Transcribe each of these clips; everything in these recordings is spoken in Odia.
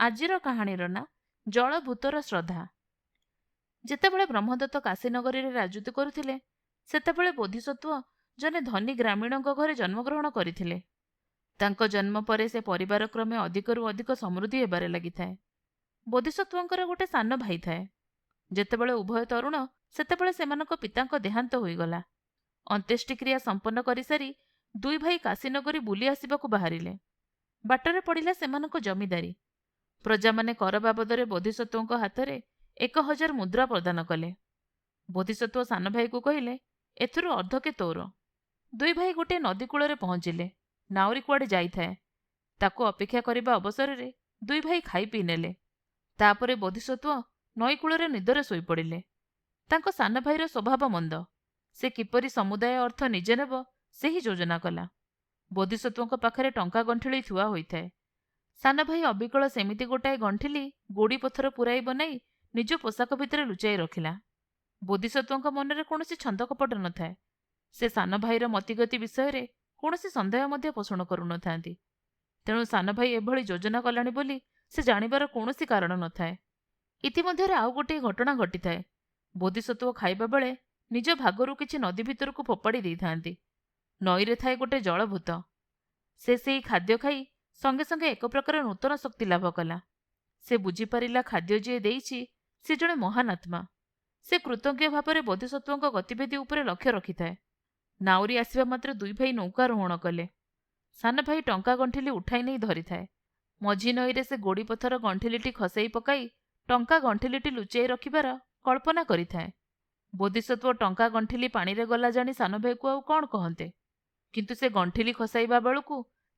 ଆଜିର କାହାଣୀର ନାଁ ଜଳଭୂତର ଶ୍ରଦ୍ଧା। ଯେତେବେଳେ ବ୍ରହ୍ମଦତ୍ତ କାଶୀନଗରୀରେ ରାଜୁତି କରୁଥିଲେ, ସେତେବେଳେ ବୋଧିସତ୍ତ୍ୱ ଜଣେ ଧନୀ ଗ୍ରାମୀଣଙ୍କ ଘରେ ଜନ୍ମଗ୍ରହଣ କରିଥିଲେ। ତାଙ୍କ ଜନ୍ମ ପରେ ସେ ପରିବାର କ୍ରମେ ଅଧିକରୁ ଅଧିକ ସମୃଦ୍ଧି ହେବାରେ ଲାଗିଥାଏ। ବୋଧିସତ୍ତ୍ୱଙ୍କର ଗୋଟେ ସାନ ଭାଇ ଥାଏ। ଯେତେବେଳେ ଉଭୟ ତରୁଣ, ସେତେବେଳେ ସେମାନଙ୍କ ପିତାଙ୍କ ଦେହାନ୍ତ ହୋଇଗଲା। ଅନ୍ତ୍ୟେଷ୍ଟିକ୍ରିୟା ସମ୍ପନ୍ନ କରିସାରି ଦୁଇ ଭାଇ କାଶୀନଗରୀ ବୁଲି ଆସିବାକୁ ବାହାରିଲେ। ବାଟରେ ପଡ଼ିଲା ସେମାନଙ୍କ ଜମିଦାରୀ। ପ୍ରଜାମାନେ କର ବାବଦରେ ବୋଧିସତ୍ତ୍ୱଙ୍କ ହାତରେ 1000 ମୁଦ୍ରା ପ୍ରଦାନ କଲେ। ବୋଧିସତ୍ତ୍ୱ ସାନ ଭାଇକୁ କହିଲେ, ଏଥିରୁ ଅର୍ଦ୍ଧକେ ତୋର। ଦୁଇ ଭାଇ ଗୋଟିଏ ନଦୀ କୂଳରେ ପହଞ୍ଚିଲେ। ନାଉରୀ କୁଆଡ଼େ ଯାଇଥାଏ। ତାକୁ ଅପେକ୍ଷା କରିବା ଅବସରରେ ଦୁଇ ଭାଇ ଖାଇ ପିଇ ନେଲେ। ତାପରେ ବୋଧିସତ୍ତ୍ୱ ନଈ କୂଳରେ ନିଦରେ ଶୋଇପଡ଼ିଲେ। ତାଙ୍କ ସାନ ଭାଇର ସ୍ୱଭାବ ମନ୍ଦ। ସେ କିପରି ସମୁଦାୟ ଅର୍ଥ ନିଜେ ନେବ, ସେହି ଯୋଜନା କଲା। ବୋଧିସତ୍ତ୍ୱଙ୍କ ପାଖରେ ଟଙ୍କା ଗଣ୍ଠିଳି ଥୁଆ ହୋଇଥାଏ। ସାନ ଭାଇ ଅବିକଳ ସେମିତି ଗୋଟାଏ ଗଣ୍ଠିଲି ଗୋଡ଼ି ପଥର ପୁରାଇ ବନାଇ ନିଜ ପୋଷାକ ଭିତରେ ଲୁଚାଇ ରଖିଲା। ବୋଧିସତ୍ତ୍ୱଙ୍କ ମନରେ କୌଣସି ଛନ୍ଦକପଟ ନଥାଏ। ସେ ସାନ ଭାଇର ମତିଗତି ବିଷୟରେ କୌଣସି ସନ୍ଦେହ ମଧ୍ୟ ପୋଷଣ କରୁନଥାନ୍ତି। ତେଣୁ ସାନ ଭାଇ ଏଭଳି ଯୋଜନା କଲାଣି ବୋଲି ସେ ଜାଣିବାର କୌଣସି କାରଣ ନଥାଏ। ଇତିମଧ୍ୟରେ ଆଉ ଗୋଟିଏ ଘଟଣା ଘଟିଥାଏ। ବୋଧିସତ୍ତ୍ୱ ଖାଇବା ବେଳେ ନିଜ ଭାଗରୁ କିଛି ନଦୀ ଭିତରକୁ ଫୋପାଡ଼ି ଦେଇଥାନ୍ତି। ନଈରେ ଥାଏ ଗୋଟେ ଜଳଭୂତ। ସେ ସେହି ଖାଦ୍ୟ ଖାଇ ସଙ୍ଗେ ସଙ୍ଗେ ଏକ ପ୍ରକାର ନୂତନ ଶକ୍ତି ଲାଭ କଲା। ସେ ବୁଝିପାରିଲା ଖାଦ୍ୟ ଯିଏ ଦେଇଛି ସେ ଜଣେ ମହାନ୍ ଆତ୍ମା। ସେ କୃତଜ୍ଞ ଭାବରେ ବୋଧିସତ୍ତ୍ୱଙ୍କ ଗତିବିଧି ଉପରେ ଲକ୍ଷ୍ୟ ରଖିଥାଏ। ନାଉରୀ ଆସିବା ମାତ୍ରେ ଦୁଇ ଭାଇ ନୌକାରୋହଣ କଲେ। ସାନ ଭାଇ ଟଙ୍କା ଗଣ୍ଠିଲି ଉଠାଇ ନେଇ ଧରିଥାଏ। ମଝି ନଈରେ ସେ ଗୋଡ଼ି ପଥର ଗଣ୍ଠିଲିଟି ଖସେଇ ପକାଇ ଟଙ୍କା ଗଣ୍ଠିଲିଟି ଲୁଚାଇ ରଖିବାର କଳ୍ପନା କରିଥାଏ। ବୋଧିସତ୍ତ୍ୱ ଟଙ୍କା ଗଣ୍ଠିଲି ପାଣିରେ ଗଲା ଜାଣି ସାନ ଭାଇକୁ ଆଉ କ'ଣ କହନ୍ତେ, କିନ୍ତୁ ସେ ଗଣ୍ଠିଲି ଖସାଇବା ବେଳକୁ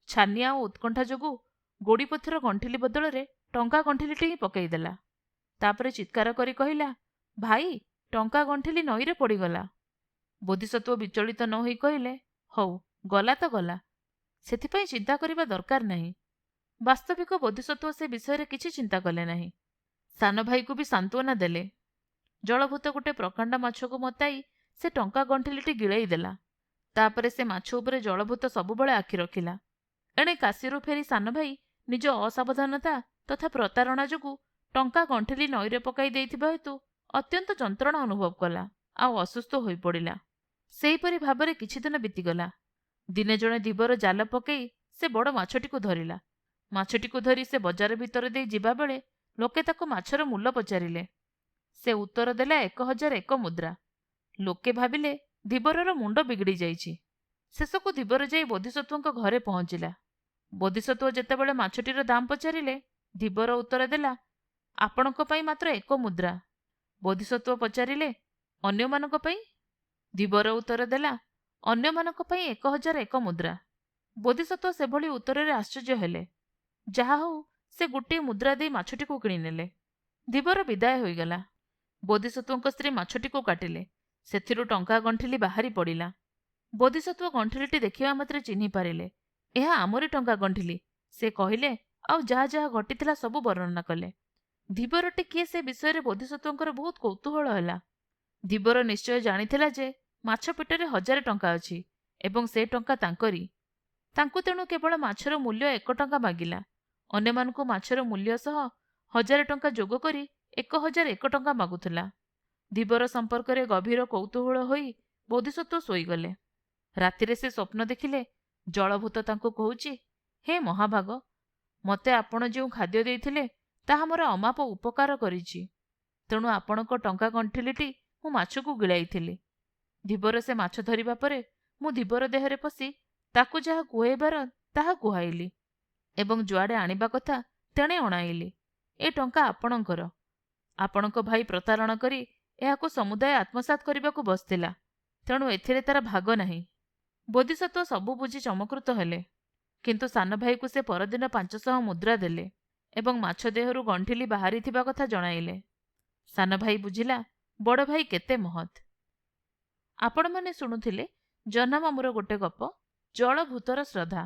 ଛାନିଆ ଓ ଉତ୍କଣ୍ଠା ଯୋଗୁଁ ଗୋଡ଼ି ପଥର ଗଣ୍ଠିଲି ବଦଳରେ ଟଙ୍କା ଗଣ୍ଠିଲିଟି ହିଁ ପକାଇଦେଲା। ତାପରେ ଚିତ୍କାର କରି କହିଲା, ଭାଇ, ଟଙ୍କା ଗଣ୍ଠିଲି ନଈରେ ପଡ଼ିଗଲା। ବୋଧିସତ୍ତ୍ୱ ବିଚଳିତ ନ ହୋଇ କହିଲେ, ହଉ, ଗଲା ତ ଗଲା, ସେଥିପାଇଁ ଚିନ୍ତା କରିବା ଦରକାର ନାହିଁ। ବାସ୍ତବିକ ବୋଧିସତ୍ତ୍ୱ ସେ ବିଷୟରେ କିଛି ଚିନ୍ତା କଲେ ନାହିଁ। ସାନ ଭାଇକୁ ବି ସାନ୍ତ୍ୱନା ଦେଲେ। ଜଳଭୂତ ଗୋଟେ ପ୍ରକାଣ୍ଡ ମାଛକୁ ମତାଇ ସେ ଟଙ୍କା ଗଣ୍ଠିଲିଟି ଗିଳେଇ ଦେଲା। ତାପରେ ସେ ମାଛ ଉପରେ ଜଳଭୂତ ସବୁବେଳେ ଆଖି ରଖିଲା। ଏଣେ କାଶୀରୁ ଫେରି ସାନ ଭାଇ ନିଜ ଅସାବଧାନତା ତଥା ପ୍ରତାରଣା ଯୋଗୁଁ ଟଙ୍କା ଗଣ୍ଠିଲି ନଈରେ ପକାଇ ଦେଇଥିବା ହେତୁ ଅତ୍ୟନ୍ତ ଯନ୍ତ୍ରଣା ଅନୁଭବ କଲା, ଆଉ ଅସୁସ୍ଥ ହୋଇପଡ଼ିଲା। ସେହିପରି ଭାବରେ କିଛିଦିନ ବିତିଗଲା। ଦିନେ ଜଣେ ଧୀବର ଜାଲ ପକାଇ ସେ ବଡ଼ ମାଛଟିକୁ ଧରିଲା। ମାଛଟିକୁ ଧରି ସେ ବଜାର ଭିତର ଦେଇ ଯିବାବେଳେ ଲୋକେ ତାକୁ ମାଛର ମୂଲ୍ୟ ପଚାରିଲେ। ସେ ଉତ୍ତର ଦେଲା 1001 ମୁଦ୍ରା। ଲୋକେ ଭାବିଲେ ଧୀବରର ମୁଣ୍ଡ ବିଗିଡ଼ି ଯାଇଛି। ଶେଷକୁ ଧୀବର ଯାଇ ବୋଧିସତ୍ତ୍ୱଙ୍କ ଘରେ ପହଞ୍ଚିଲା। ବୋଧିସତ୍ତ୍ୱ ଯେତେବେଳେ ମାଛଟିର ଦାମ ପଚାରିଲେ, ଧୀବର ଉତ୍ତର ଦେଲା, ଆପଣଙ୍କ ପାଇଁ ମାତ୍ର 1 ମୁଦ୍ରା। ବୋଧିସତ୍ତ୍ୱ ପଚାରିଲେ, ଅନ୍ୟମାନଙ୍କ ପାଇଁ? ଧୀବର ଉତ୍ତର ଦେଲା, ଅନ୍ୟମାନଙ୍କ ପାଇଁ 1001 ମୁଦ୍ରା। ବୋଧିସତ୍ତ୍ୱ ସେଭଳି ଉତ୍ତରରେ ଆଶ୍ଚର୍ଯ୍ୟ ହେଲେ। ଯାହା ହଉ, ସେ ଗୋଟିଏ ମୁଦ୍ରା ଦେଇ ମାଛଟିକୁ କିଣିନେଲେ। ଧୀବର ବିଦାୟ ହୋଇଗଲା। ବୋଧିସତ୍ତ୍ୱଙ୍କ ସ୍ତ୍ରୀ ମାଛଟିକୁ କାଟିଲେ। ସେଥିରୁ ଟଙ୍କା ଗଣ୍ଠିଲି ବାହାରି ପଡ଼ିଲା। ବୋଧିସତ୍ତ୍ୱ ଗଣ୍ଠିଲିଟି ଦେଖିବା ମାତ୍ରେ ଚିହ୍ନି ପାରିଲେ, ଏହା ଆମରି ଟଙ୍କା ଗଣ୍ଠିଲି। ସେ କହିଲେ, ଆଉ ଯାହା ଯାହା ଘଟିଥିଲା ସବୁ ବର୍ଣ୍ଣନା କଲେ। ଧୀବରଟି କିଏ ସେ ବିଷୟରେ ବୋଧିସତ୍ତ୍ୱଙ୍କର ବହୁତ କୌତୂହଳ ହେଲା। ଧୀବର ନିଶ୍ଚୟ ଜାଣିଥିଲା ଯେ ମାଛ ପେଟରେ 1000 ଟଙ୍କା ଅଛି ଏବଂ ସେ ଟଙ୍କା ତାଙ୍କରି। ତାଙ୍କୁ ତେଣୁ କେବଳ ମାଛର ମୂଲ୍ୟ 1 ଟଙ୍କା ମାଗିଲା। ଅନ୍ୟମାନଙ୍କୁ ମାଛର ମୂଲ୍ୟ ସହ 1000 ଟଙ୍କା ଯୋଗ କରି 1001 ଟଙ୍କା ମାଗୁଥିଲା। ଧୀବର ସମ୍ପର୍କରେ ଗଭୀର କୌତୂହଳ ହୋଇ ବୋଧିସତ୍ତ୍ୱ ଶୋଇଗଲେ। ରାତିରେ ସେ ସ୍ୱପ୍ନ ଦେଖିଲେ, ଜଳଭୂତ ତାଙ୍କୁ କହୁଛି, ହେ ମହାଭାଗ, ମୋତେ ଆପଣ ଯେଉଁ ଖାଦ୍ୟ ଦେଇଥିଲେ ତାହା ମୋର ଅମାପ ଉପକାର କରିଛି। ତେଣୁ ଆପଣଙ୍କ ଟଙ୍କା ଗଣ୍ଠିଲିଟି ମୁଁ ମାଛକୁ ଗିଳାଇଥିଲି। ଧୀବର ସେ ମାଛ ଧରିବା ପରେ ମୁଁ ଧୀବର ଦେହରେ ପଶି ତାକୁ ଯାହା କୁହାଇବାର ତାହା କୁହାଇଲି ଏବଂ ଯୁଆଡ଼େ ଆଣିବା କଥା ତେଣେ ଅଣାଇଲି। ଏ ଟଙ୍କା ଆପଣଙ୍କର। ଆପଣଙ୍କ ଭାଇ ପ୍ରତାରଣା କରି ଏହାକୁ ସମୁଦାୟ ଆତ୍ମସାତ କରିବାକୁ ବସିଥିଲା, ତେଣୁ ଏଥିରେ ତାର ଭାଗ ନାହିଁ। ବୋଧିସତ୍ତ୍ୱ ସବୁ ବୁଝି ଚମକୃତ ହେଲେ, କିନ୍ତୁ ସାନ ଭାଇକୁ ସେ ପରଦିନ 500 ମୁଦ୍ରା ଦେଲେ ଏବଂ ମାଛ ଦେହରୁ ଗଣ୍ଠିଲି ବାହାରିଥିବା କଥା ଜଣାଇଲେ। ସାନ ଭାଇ ବୁଝିଲା ବଡ଼ ଭାଇ କେତେ ମହତ୍। ଆପଣମାନେ ଶୁଣୁଥିଲେ ଜହ୍ନମାମୁଁର ଗୋଟେ ଗପ, ଜଳଭୂତର ଶ୍ରଦ୍ଧା।